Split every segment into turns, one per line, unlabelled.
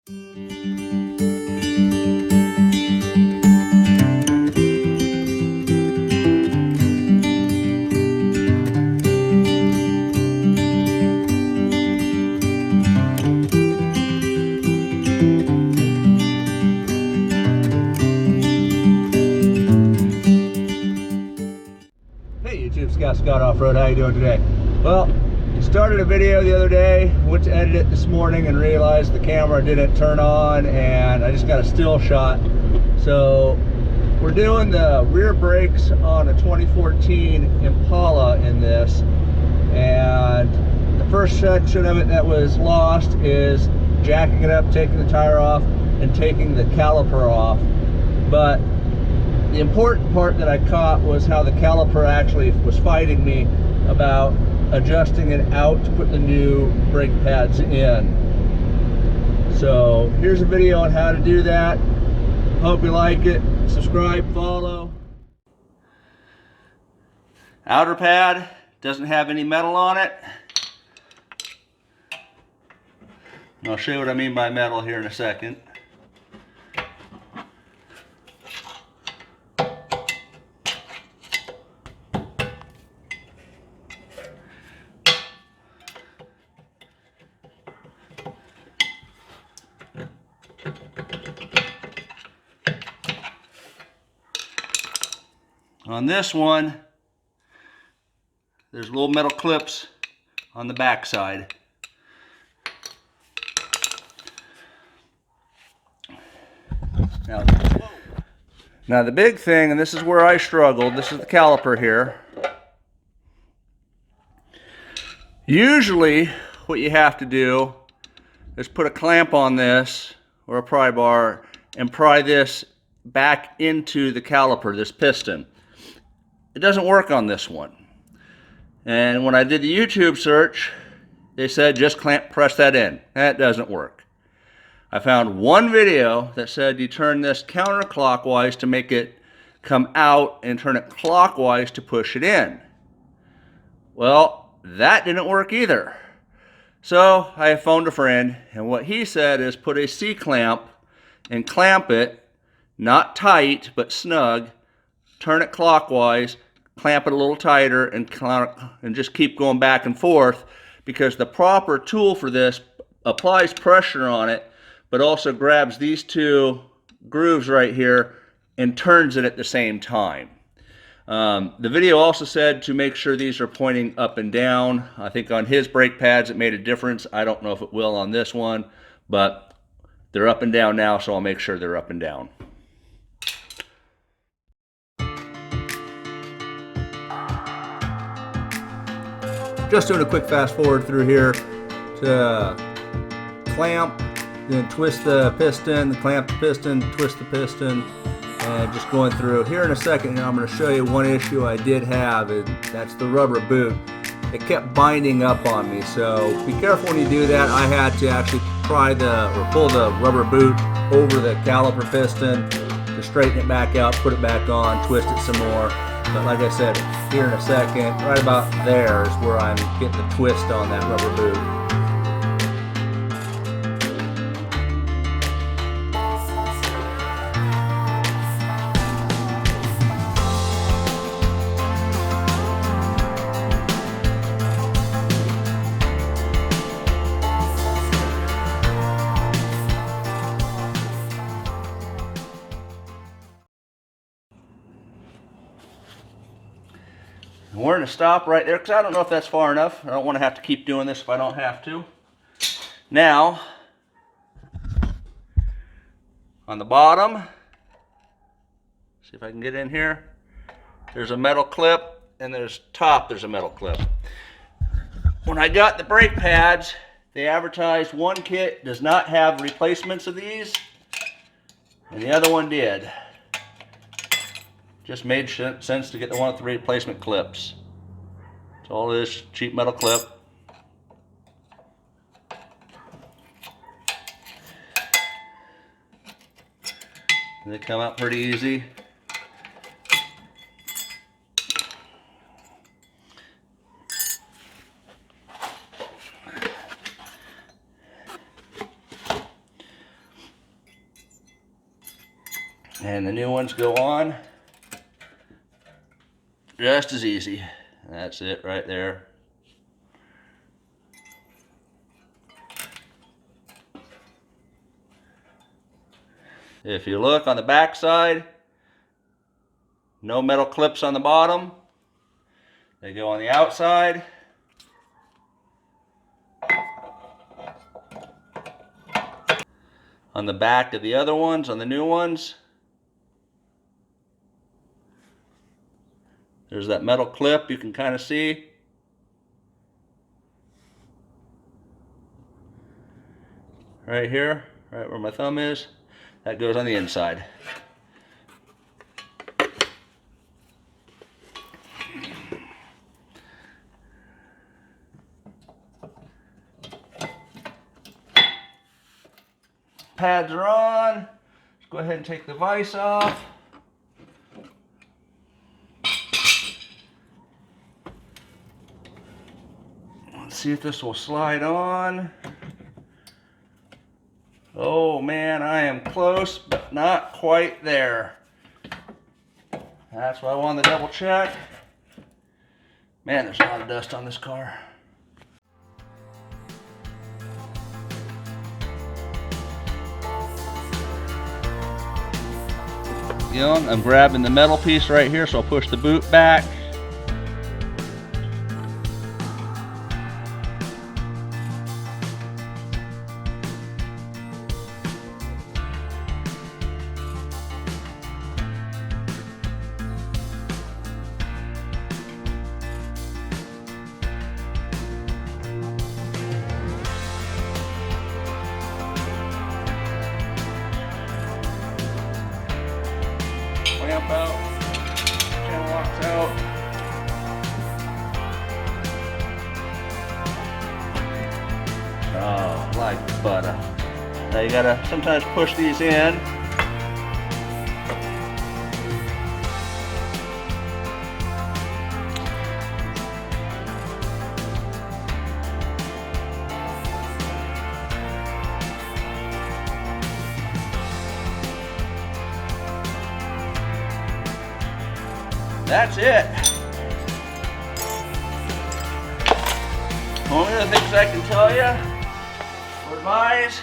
Hey YouTube, Scott Off-Road, how you doing today? Well, started a video the other day, went to edit it this morning and realized the camera didn't turn on and I just got a still shot. So we're doing the rear brakes on a 2014 Impala in this, and the first section of it that was lost is jacking it up, taking the tire off, and taking the caliper off. But the important part that I caught was how the caliper actually was fighting me about adjusting it out to put the new brake pads in. So here's a video on how to do that. Hope you like it. Subscribe, follow. Outer pad doesn't have any metal on it. And I'll show you what I mean by metal here in a second. On this one, there's little metal clips on the back side. Now the big thing, and this is where I struggled, this is the caliper here. Usually what you have to do is put a clamp on this, or a pry bar, and pry this back into the caliper, this piston. It doesn't work on this one. And when I did the YouTube search, they said just press that in. That doesn't work. I found one video that said you turn this counterclockwise to make it come out and turn it clockwise to push it in. Well, that didn't work either. So I phoned a friend, and what he said is put a C-clamp and clamp it, not tight but snug, turn it clockwise, clamp it a little tighter, and just keep going back and forth, because the proper tool for this applies pressure on it but also grabs these two grooves right here and turns it at the same time. The video also said to make sure these are pointing up and down. I think on his brake pads it made a difference. I don't know if it will on this one, but they're up and down now, so I'll make sure they're up and down. Just doing a quick fast forward through here to clamp, then twist the piston, clamp the piston, twist the piston, and just going through. Here in a second, I'm going to show you one issue I did have, and that's the rubber boot. It kept binding up on me, so be careful when you do that. I had to actually pull the rubber boot over the caliper piston to straighten it back out, put it back on, twist it some more. But like I said, here in a second, right about there is where I'm getting the twist on that rubber boot. We're going to stop right there because I don't know if that's far enough. I don't want to have to keep doing this if I don't have to. Now, on the bottom, see if I can get in here, there's a metal clip, and there's a metal clip. When I got the brake pads, they advertised one kit does not have replacements of these, and the other one did. Just made sense to get the one with the replacement clips. It's all this cheap metal clip. They come out pretty easy. And the new ones go on just as easy. That's it right there. If you look on the back side, no metal clips on the bottom. They go on the outside. On the back of the other ones, on the new ones, there's that metal clip you can kind of see. Right here, right where my thumb is. That goes on the inside. Pads are on. Let's go ahead and take the vise off. Let's see if this will slide on. Oh man, I am close, but not quite there. That's why I wanted to double check. Man, there's a lot of dust on this car. I'm grabbing the metal piece right here, so I'll push the boot back. Clamp out, channel locks out. Oh, like butter. Now you gotta sometimes push these in. That's it. Only other things I can tell you, or advise,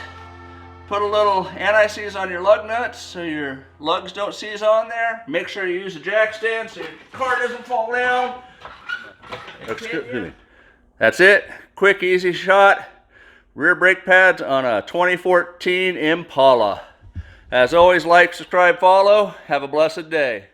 put a little anti-seize on your lug nuts so your lugs don't seize on there. Make sure you use a jack stand so your car doesn't fall down. That's it. Quick, easy shot. Rear brake pads on a 2014 Impala. As always, like, subscribe, follow. Have a blessed day.